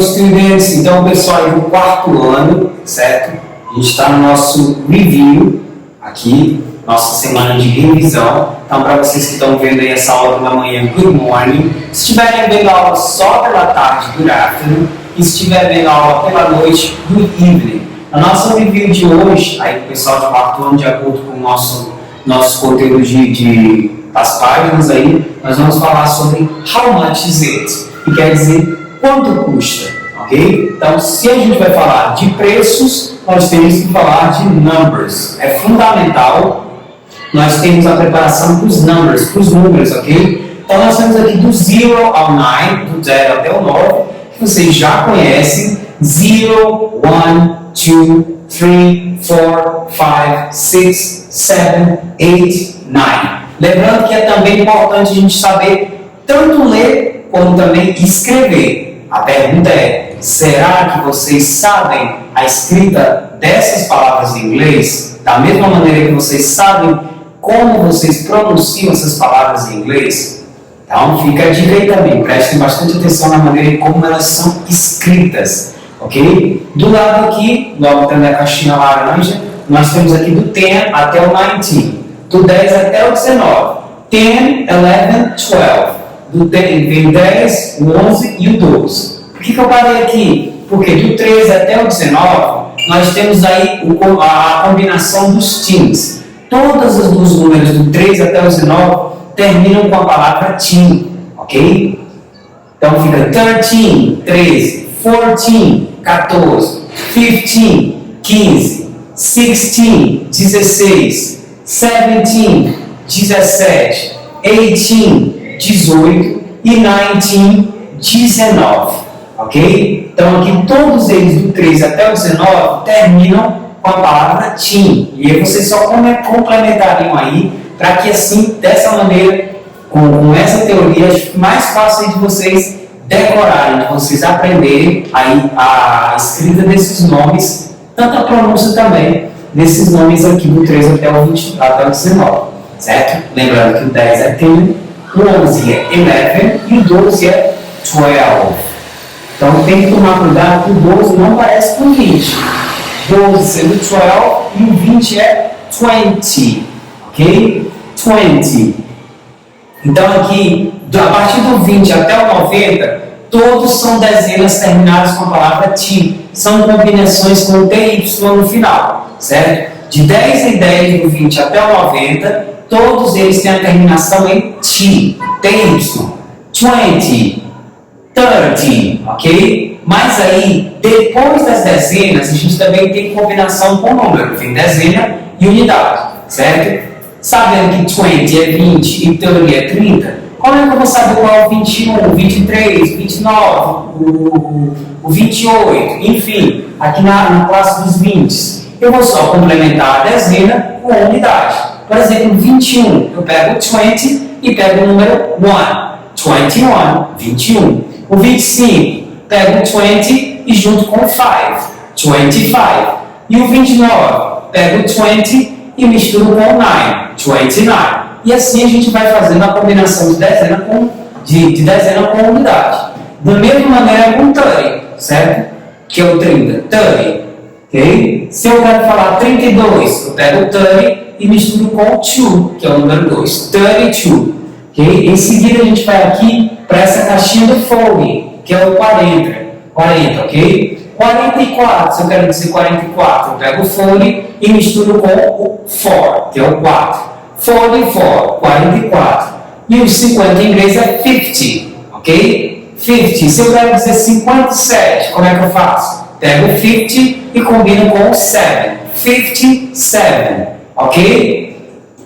students, então pessoal do quarto ano, certo? A gente está no nosso review aqui, nossa semana de revisão. Então, para vocês que estão vendo aí essa aula pela manhã, good morning. Se estiverem vendo a aula só pela tarde, good afternoon. E se estiver vendo a aula pela noite, good evening. A nossa review de hoje, aí o pessoal de quarto ano, de acordo com o nosso conteúdo das páginas aí, nós vamos falar sobre how much is it, que quer dizer quanto custa, ok? Então, se a gente vai falar de preços, nós temos que falar de numbers. É fundamental nós temos a preparação para os numbers, para os números, ok? Então, nós temos aqui do 0 ao 9, do 0 até o 9, que vocês já conhecem. 0, 1, 2, 3, 4, 5, 6, 7, 8, 9. Lembrando que é também importante a gente saber tanto ler como também escrever. A pergunta é, será que vocês sabem a escrita dessas palavras em inglês? Da mesma maneira que vocês sabem como vocês pronunciam essas palavras em inglês? Então fica a dica aí também, prestem bastante atenção na maneira como elas são escritas, ok? Do lado aqui, logo tendo a caixinha laranja, nós temos aqui do 10 até o 19, do 10 até o 19, 10, 11, 12, do 10 vem 10, o 11 e o 12. Por que eu parei aqui? Porque do 13 até o 19, nós temos aí a combinação dos teens. Todos os números do 13 até o 19 terminam com a palavra teen, ok? Então fica 13, 13, 14, 14, 15, 15, 16, 16, 17, 17, 18, 18 e 19, 19, ok? Então aqui todos eles do 13 até o 19 terminam com a palavra teen. E aí vocês só complementariam aí para que assim, dessa maneira, com essa teoria, fique mais fácil de vocês decorarem, de vocês aprenderem aí a escrita desses nomes, tanto a pronúncia também desses nomes aqui do 13 até o 20, até o 19, certo? Lembrando que o 10 é 10, o 11 é 11 e o 12 é 12. Então tem que tomar cuidado que o 12 não parece com 20. 12 sendo 12 e o 20 é 20, ok? 20. Então aqui, a partir do 20 até o 90, todos são dezenas terminadas com a palavra T. São combinações com TY no final, certo? De 10 em 10, do 20 até o 90, todos eles têm a terminação em T, TY, 20, 30, ok? Mas aí, depois das dezenas, a gente também tem combinação com número, tem dezena e unidade, certo? Sabendo que 20 é 20 e 30 é 30, como é que eu vou saber qual é o 21, 23, 29, o 28, enfim, aqui na classe dos 20? Eu vou só complementar a dezena com a unidade. Por exemplo, 21, eu pego o 20 e pego o número 1, 21, 21. O 25, pego o 20 e junto com o 5, 25. E o 29, pego o 20 e misturo com o 9, 29. E assim a gente vai fazendo a combinação de dezena com unidade. Da mesma maneira com 30, certo? Que é o 30, 30, ok? Se eu quero falar 32, eu pego o 30 e misturo com o 2, que é o número 2, 32, ok? Em seguida a gente vai aqui para essa caixinha do 40, que é o 40, ok? 44, se eu quero dizer 44, eu pego o 40 e misturo com o 4, que é o 4. 44, 44. E o 50 em inglês é 50, ok? 50. Se eu quero dizer 57, como é que eu faço? Pego o 50 e combino com o 7. 57, ok?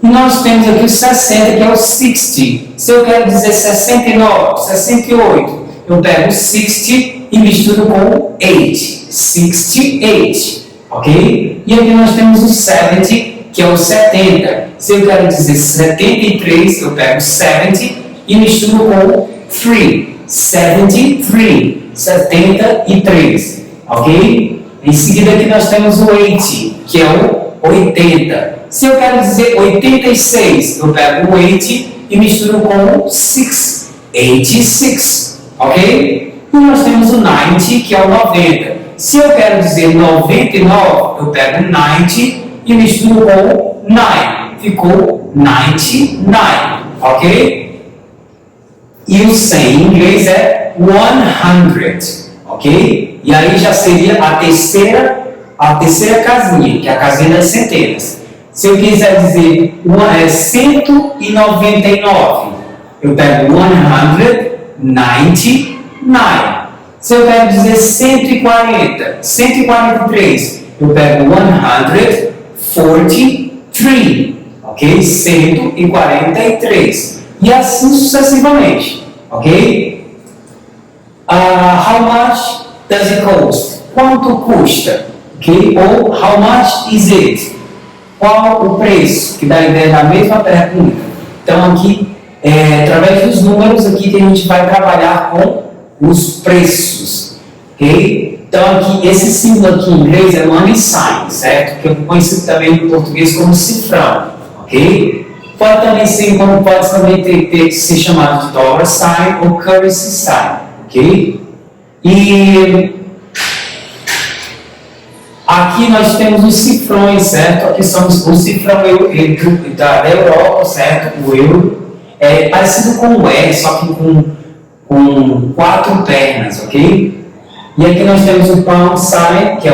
E nós temos aqui o 60, que é o 60. Se eu quero dizer 69, 68, eu pego o 60 e misturo com o 8. 68, ok? E aqui nós temos o 70, que é o 70. Se eu quero dizer 73, eu pego 70 e misturo com o 3. 73, 73, ok? Em seguida aqui nós temos o 80, que é o 80. Se eu quero dizer 86, eu pego o 80 e misturo com o 6. 86, ok? E nós temos o 90, que é o 90. Se eu quero dizer 99, eu pego 90 e misturo com 9. Ficou 99, ok? E o 100 em inglês é 100, ok? E aí já seria a terceira casinha, que é a casinha das centenas. Se eu quiser dizer 199, eu pego 199. Se eu quero dizer 143, eu pego 143, ok? 143. E assim sucessivamente, ok? How much does it cost? Quanto custa? Ok? Ou how much is it? Qual o preço? Que dá a ideia da mesma pergunta. Então aqui, através dos números aqui que a gente vai trabalhar com os preços, ok? Então aqui, esse símbolo aqui em inglês é money sign, certo? Que eu conheci também em português como cifrão, ok? Pode também ser ser chamado de dollar sign ou currency sign, ok? E aqui nós temos os cifrões, certo? Aqui são o cifrão da Europa, certo? O euro é parecido com o R, só que com 4 pernas, ok? E aqui nós temos o pound sign, que é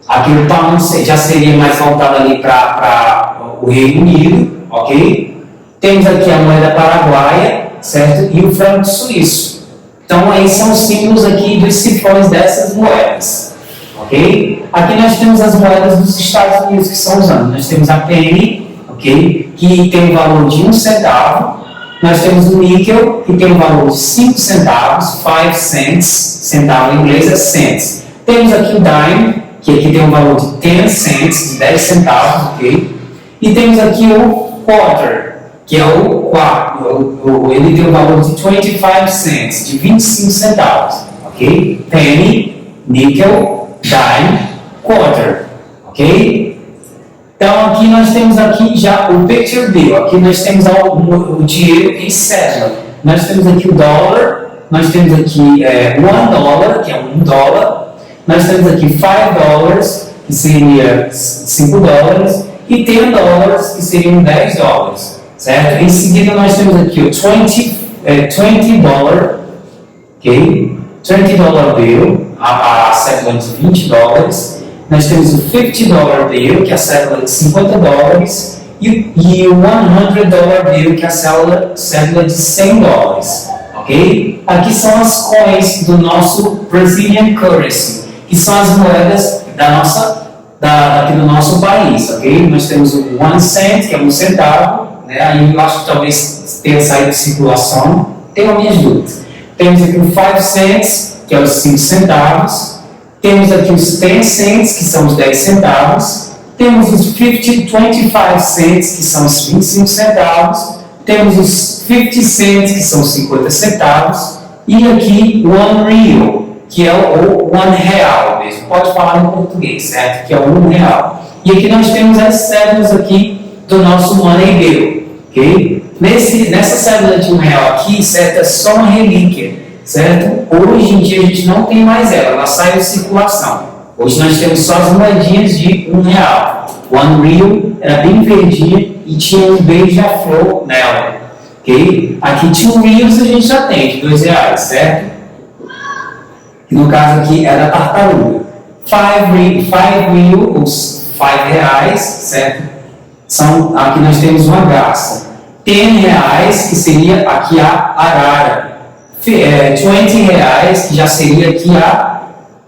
aqui o pound já seria mais voltado ali para o Reino Unido, ok? Temos aqui a moeda paraguaia, certo? E o franco suíço. Então aí são os símbolos aqui dos cifrões dessas moedas, ok? Aqui nós temos as moedas dos Estados Unidos que são usadas. Nós temos a penny, ok? Que tem o valor de 1 centavo. Nós temos o níquel, que tem o valor de 5 centavos, 5 cents, centavo em inglês é cents. Temos aqui o dime, que aqui tem um valor de 10 cents, de 10 centavos, ok? E temos aqui o quarter, que é o quarto, ele tem um valor de 25 cents, de 25 centavos, ok? Penny, níquel, dime, quarter, ok? Então aqui nós temos aqui já o picture bill, aqui nós temos o dinheiro em cédula. Nós temos aqui o dólar, nós temos aqui $1, que é $1. Nós temos aqui $5, que seria $5, e $10, que seriam $10, certo? Em seguida nós temos aqui o $20, ok? $20 bill, a cédula de $20. Nós temos o $50 bill, que é a cédula de $50, e o $100 bill, que é a cédula de $100, ok? Aqui são as coins do nosso Brazilian currency, que são as moedas aqui do nosso país, ok? Nós temos o 1 cent, que é 1 centavo, né? Aí eu acho que talvez tenha saído de circulação, tenho minhas dúvidas. Temos aqui o 5 cents, que é os 5 centavos. Temos aqui os 10 cents, que são os 10 centavos. Temos os 25 cents, que são os 25 centavos. Temos os 50 cents, que são os 50 centavos. E aqui o one real, que é o R$1 mesmo. Pode falar em português, certo? Que é o R$1. E aqui nós temos as cédulas aqui do nosso money bill, ok? Nessa cédula de R$1 aqui, certo? É só uma relíquia, certo? Hoje em dia a gente não tem mais ela sai de circulação. Hoje nós temos só as moedinhas de R$1. One real era bem verdinha e tinha um beija-flor nela, ok? Aqui 2 reals a gente já tem, de R$2, certo? Que no caso aqui é da tartaruga. 5 real, os R$5, certo? Aqui nós temos uma garça. R$10, que seria aqui a arara. R$20, que já seria aqui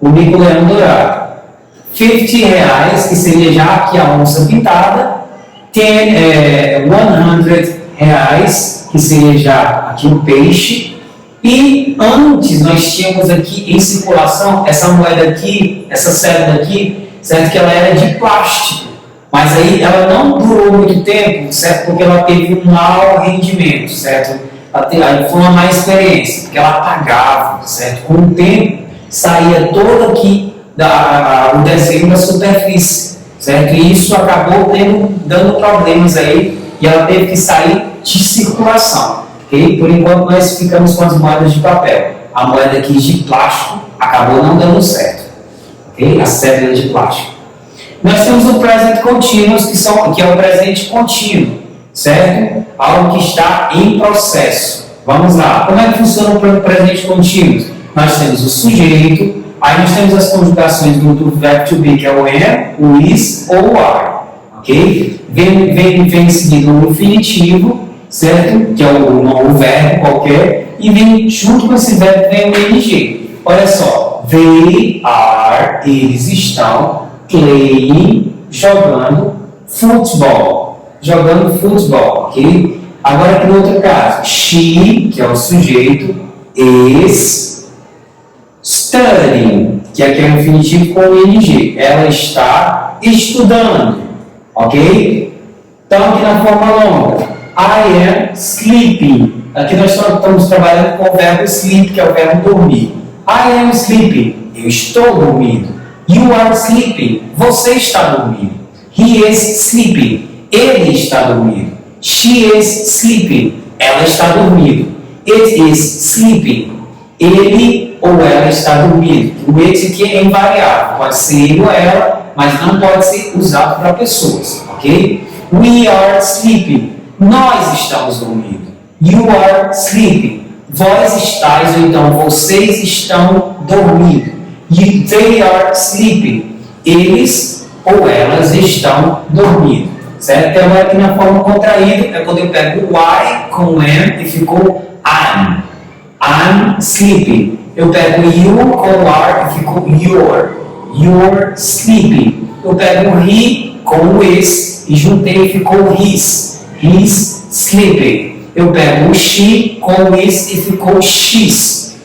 o mico-leão dourado. R$50, que seria já aqui a onça pintada. R$100, que seria já aqui o peixe. E antes nós tínhamos aqui em circulação essa moeda aqui, essa cédula aqui, certo? Que ela era de plástico. Mas aí ela não durou muito tempo, certo? Porque ela teve um mau rendimento, certo? Aí foi uma má experiência, porque ela apagava, certo? Com o tempo saía todo aqui o desenho da superfície, certo? E isso acabou dando problemas aí e ela teve que sair de circulação. ok? Por enquanto nós ficamos com as moedas de papel. A moeda aqui de plástico acabou não dando certo, ok? A cédula de plástico. Nós temos o present continuous, que é o presente contínuo, certo? Algo que está em processo. Vamos lá. Como é que funciona o presente contínuo? Nós temos o sujeito, aí nós temos as conjugações do verbo to be, que é o am, o is ou o are, ok? Vem em seguida o infinitivo, certo? Que é o verbo qualquer, e vem junto com esse verbo vem o ing. Olha só, they are, eles estão, playing, jogando futebol, ok? Agora aqui no outro caso, she, que é o sujeito, is studying, que aqui é o infinitivo com o ing, ela está estudando, ok? Então aqui na forma longa, I am sleeping, aqui nós estamos trabalhando com o verbo sleep, que é o verbo dormir. I am sleeping, eu estou dormindo. You are sleeping, você está dormindo. He is sleeping, ele está dormindo. She is sleeping, ela está dormindo. It is sleeping, ele ou ela está dormindo. O it aqui é invariável, pode ser ele ou ela, mas não pode ser usado para pessoas, ok? We are sleeping, nós estamos dormindo. You are sleeping, vós estáis, ou então vocês estão dormindo. They are sleeping, eles ou elas estão dormindo, certo? Então aqui na forma contraída é quando eu pego o I com o am e ficou I'm sleeping. Eu pego you com o are e ficou you're sleeping. Eu pego o he com o is e juntei e ficou he's sleeping. Eu pego o she com o is e ficou she's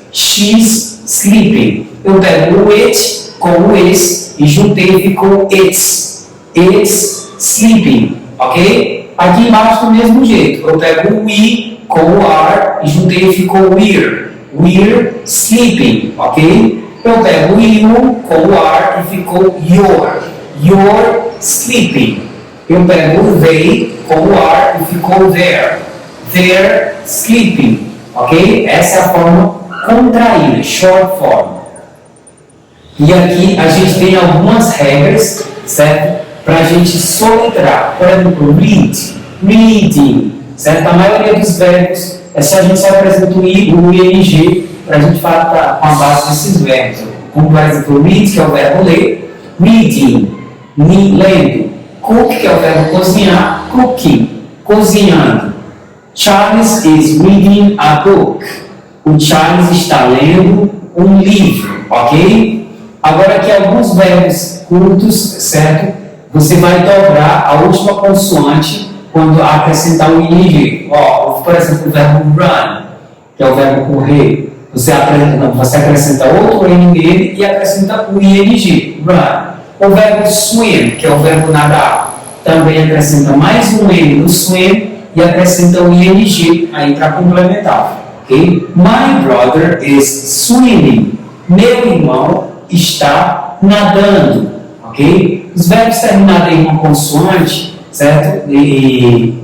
sleeping. Eu pego o it com o is e juntei e ficou it's sleeping, ok? Aqui embaixo do mesmo jeito, eu pego o we com o are e juntei e ficou we're sleeping, ok? Eu pego o you com o are e ficou you're sleeping. Eu pego o they com o are e ficou they're sleeping, ok? Essa é a forma contraída, short form. E aqui a gente tem algumas regras, certo? Para a gente soletrar. Por exemplo, reading, certo? A maioria dos verbos é só a gente só apresenta o ing para a gente falar com a base desses verbos. Como por exemplo, read, que é o verbo ler, reading, lendo, cook, que é o verbo cozinhar, cooking, cozinhando. Charles is reading a book. O Charles está lendo um livro, ok? Agora aqui alguns verbos curtos, certo? Você vai dobrar a última consoante quando acrescentar o ing. Por exemplo, o verbo run, que é o verbo correr. Você acrescenta outro n nele e acrescenta o ing, run. O verbo swim, que é o verbo nadar, também acrescenta mais um n no swim e acrescenta o ing aí para complementar. Okay? My brother is swimming. Meu irmão está nadando, ok? Os verbos terminados em uma consoante, certo? E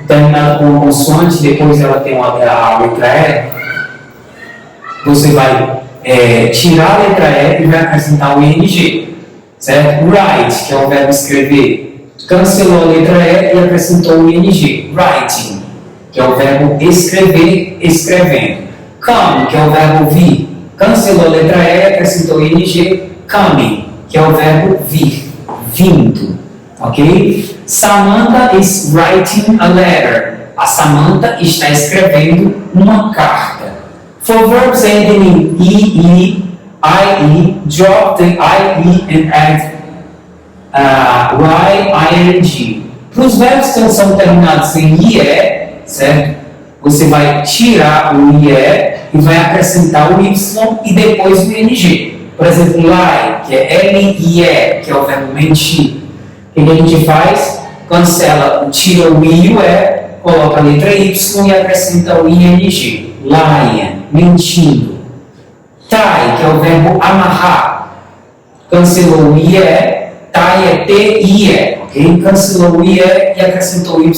terminado com uma consoante, depois ela tem a letra E, você vai tirar a letra E e vai acrescentar o ing, certo? Write, que é o verbo escrever, cancelou a letra E e acrescentou o ing. Writing, que é o verbo escrever, escrevendo. Come, que é o verbo vir, cancelou a letra E, acrescentou o ing, coming, que é o verbo vir, vindo, ok? Samantha is writing a letter. A Samantha está escrevendo uma carta. For verbs ending in ie, drop the ie and add ing. Para os verbos que são terminados em ie, certo? Você vai tirar o ie e vai acrescentar o y e depois o ing. Por exemplo, lie, que é lie, que é o verbo mentir. O que a gente faz? Cancela, tira o i e o e, coloca a letra y e acrescenta o ing. Lying, mentindo. Tie, que é o verbo amarrar. Cancelou o ie, tie é t-i-e, ok? Cancelou o ie e acrescentou o y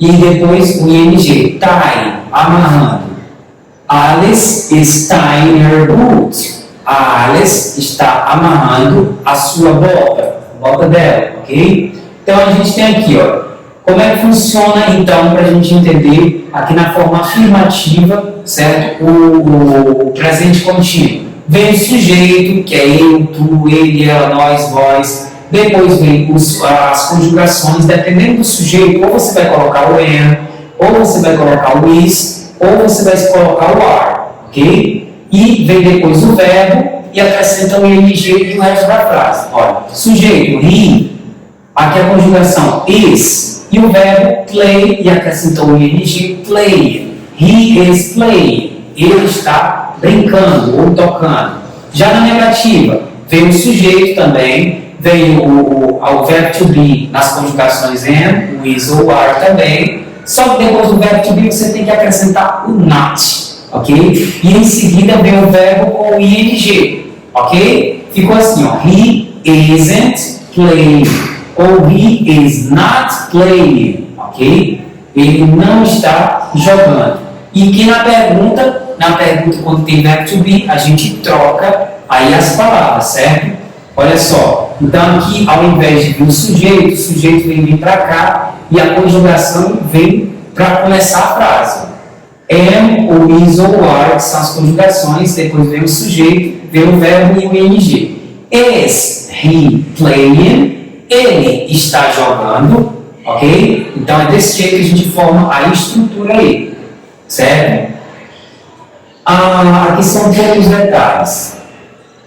E depois o ing, tie, amarrando. Alice is tying her boot. A Alice está amarrando a sua bota dela, ok? Então a gente tem aqui, ó, como é que funciona então para a gente entender aqui na forma afirmativa, certo? O presente contínuo. Vem o sujeito, que é eu, tu, ele, ela, nós, vós. Depois vem as conjugações, dependendo do sujeito, ou você vai colocar o am, ou você vai colocar o is, ou você vai colocar o are, ok? E vem depois o verbo e acrescenta o ing e o resto da frase. Olha, sujeito, he, aqui a conjugação is, e o verbo play, e acrescentou o ing, play. He is playing, ele está brincando ou tocando. Já na negativa, vem o sujeito também, vem o verbo to be nas conjugações am, o is ou o are também, só que depois do verbo to be você tem que acrescentar o not, ok? E em seguida vem o verbo com o ing, ok? Ficou assim, ó, he isn't playing, ou he is not playing, ok? Ele não está jogando. E que na pergunta quando tem verbo to be, a gente troca aí as palavras, certo? Olha só, então aqui ao invés de vir o sujeito vem vir para cá e a conjugação vem para começar a frase. Am, ou is, ou are são as conjugações, depois vem o sujeito, vem o verbo e o ing. Is he playing? Ele está jogando, ok? Então é desse jeito que a gente forma a estrutura aí, certo? Aqui são todos os detalhes.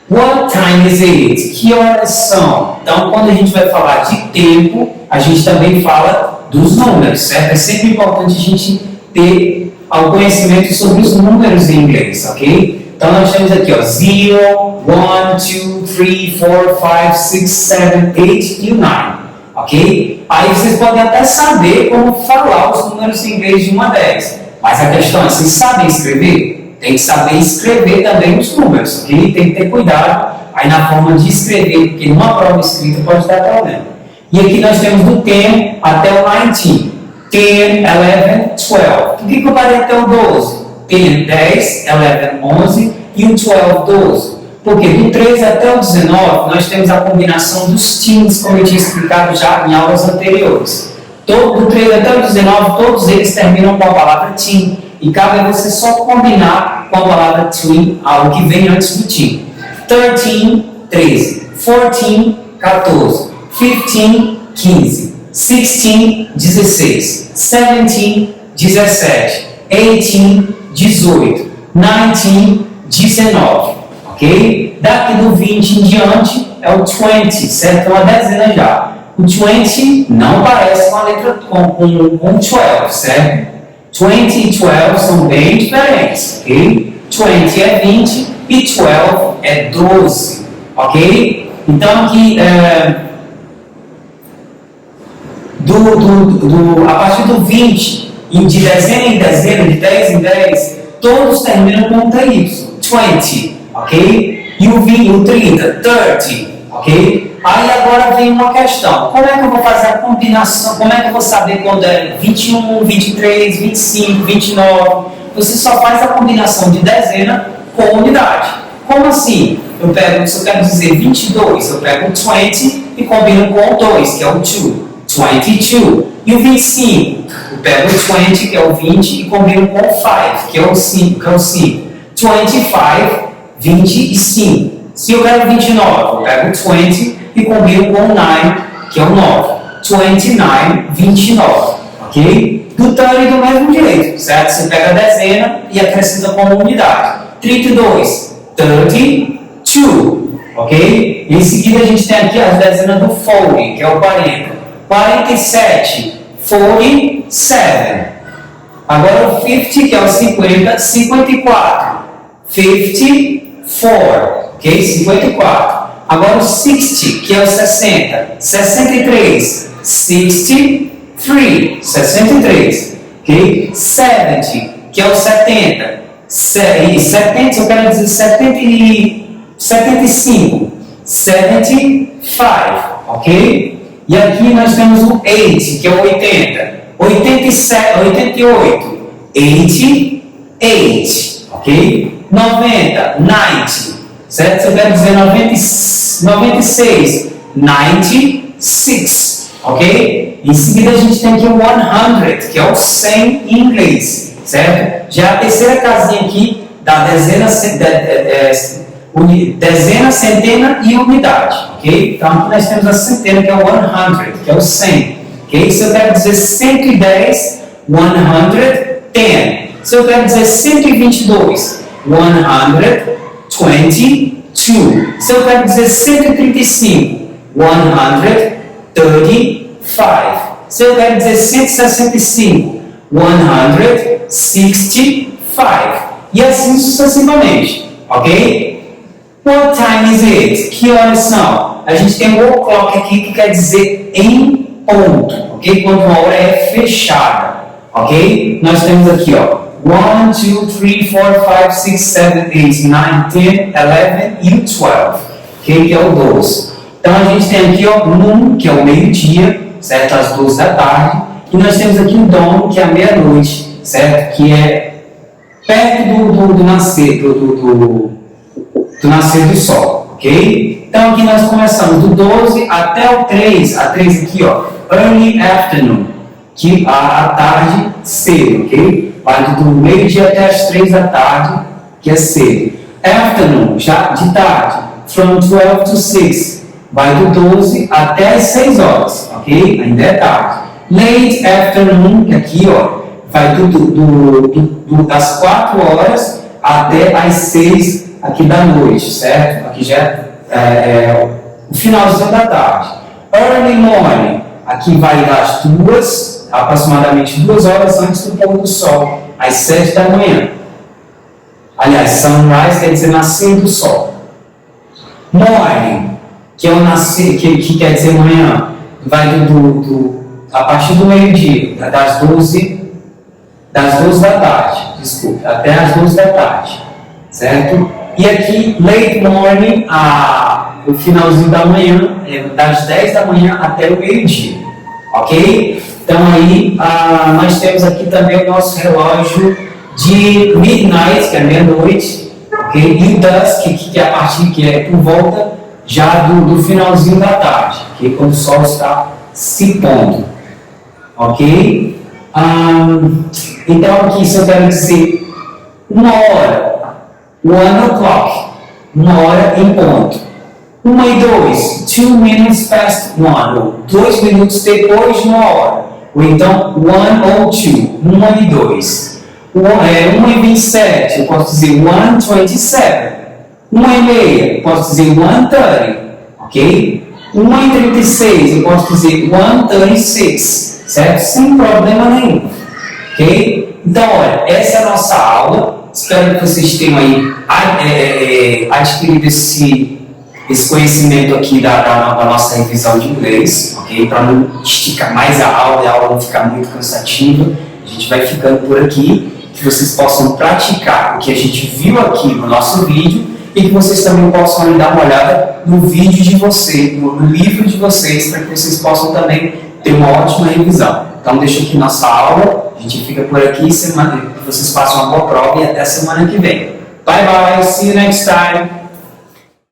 What time is it? Que horas são? Então, quando a gente vai falar de tempo, a gente também fala dos números, certo? É sempre importante a gente ter o conhecimento sobre os números em inglês, ok? Então, nós temos aqui, ó, 0, 1, 2, 3, 4, 5, 6, 7, 8 e 9, ok? Aí vocês podem até saber como falar os números em inglês de 1 a 10, mas a questão é, vocês sabem escrever? Tem que saber escrever também os números, ok? Tem que ter cuidado aí na forma de escrever, porque numa prova escrita pode dar problema. E aqui nós temos do 10 até o 19. 10, 11, 12. Por que eu parei até o 12? 10, 10, 11, 11 e o 12, 12. Porque do 13 até o 19 nós temos a combinação dos teens, como eu tinha explicado já em aulas anteriores. Do 13 até o 19, todos eles terminam com a palavra teen. E cabe a você só combinar com a palavra tween, algo que vem antes do teen. 13, 13. 14, 14. 15, 15. 16, 16. 17, 17. 18, 18. 19, 19. Ok? Daqui do 20 em diante é o 20, certo? É uma dezena já. O 20 não parece com a letra com 12, certo? 20 e 12 são bem diferentes, ok? 20 é 20 e 12 é 12, ok? Então aqui, a partir do 20, e de dezena em dezena, de 10 em 10, todos terminam com TY, 20, ok? E o 30, 30, ok? Aí agora vem uma questão, como é que eu vou fazer a combinação, como é que eu vou saber quando é 21, 23, 25, 29? Você só faz a combinação de dezena com unidade. Como assim? Se eu quero dizer 22, eu pego o 20 e combino com o 2, que é o 2, 22. E o 25, eu pego o 20, que é o 20, e combino com o 5, que é o 5, 25, 25. Se eu quero 29, eu pego o 20 e combino com o 9, que é o 9. 29, 29, ok? Do 30 do mesmo jeito, certo? Você pega a dezena e acrescenta como unidade. 32, 32, ok? Em seguida a gente tem aqui a dezena do 40, que é o 40. 47, 47. Agora o 50, que é o 50, 54. 54, ok? 54. Agora o 60, que é o 60. 63, 63, 63, ok? 70, que é o 70. 70, eu quero dizer 75, 75, ok? E aqui nós temos o 80, que é o 80. 87, 88, 88, ok? 90, 90, certo? Se eu quero dizer 96, 96, ok? Em seguida a gente tem aqui o 100, que é o 100 em inglês, certo? Já a terceira casinha aqui da dezena, dezena, centena e unidade, ok? Então aqui nós temos a centena, que é o 100, que é o 100, ok? Se eu quero dizer 110, 110. Se eu quero dizer 122, 122. Se eu quero dizer 135, 135. Se eu quero dizer 165, 165. E assim sucessivamente, ok? What time is it? Que horas são? A gente tem o o'clock aqui que quer dizer em ponto, ok? Quando uma hora é fechada, ok? Nós temos aqui, ó, 1, 2, 3, 4, 5, 6, 7, 8, 9, 10, 11 e o 12, ok? Que é o 12. Então a gente tem aqui, ó, noon, que é o meio-dia, certo? Às 12 da tarde. E nós temos aqui o dawn, que é a meia-noite, certo? Que é perto do nascer, do nascer do sol, ok? Então aqui nós começamos do 12 até o 3, a 3 aqui, ó, early afternoon, que a tarde cedo, ok? Vai do meio-dia até as 3 da tarde, que é cedo. Afternoon, já de tarde, from 12 to 6, vai do 12 até as 6 horas, ok? Ainda é tarde. Late afternoon, que aqui, ó, vai das 4 horas até as 6 aqui da noite, certo? Aqui já é o finalzinho da tarde. Early morning, aqui vai das 2, aproximadamente 2 horas antes do pôr do sol, às 7 da manhã. Aliás, sunrise quer dizer nascer do sol. Morning, que é o nascer, que quer dizer manhã, vai a partir do meio-dia, das 12 da tarde, desculpe, até as 12 da tarde, certo? E aqui, late morning, o finalzinho da manhã, das 10 da manhã até o meio-dia, ok? Então aí, nós temos aqui também o nosso relógio de midnight, que é meia-noite, ok? E o dusk, que é a partir, que é por volta já do finalzinho da tarde, ok? Quando o sol está se pondo, ok? Então aqui, se eu quero dizer 1 hora, 1 o'clock, 1 hora em ponto. 1 e 2, 2 minutes past 1, ou 2 minutos depois de 1 hora. Ou então 1 ou 2, 1 e 2. 1 e 27, eu posso dizer 1:27. 1 e meia, eu posso dizer 1:30, ok? 1 e 36, eu posso dizer 1:36. Certo? Sem problema nenhum, ok? Então, olha, essa é a nossa aula. Espero que vocês tenham aí adquirido esse conhecimento aqui da nossa revisão de inglês, ok? Para não esticar mais a aula e a aula não ficar muito cansativa, a gente vai ficando por aqui, que vocês possam praticar o que a gente viu aqui no nosso vídeo e que vocês também possam dar uma olhada no vídeo de vocês, no livro de vocês, para que vocês possam também ter uma ótima revisão. Então, deixa aqui nossa aula, a gente fica por aqui, que vocês façam uma boa prova e até semana que vem. Bye bye, see you next time.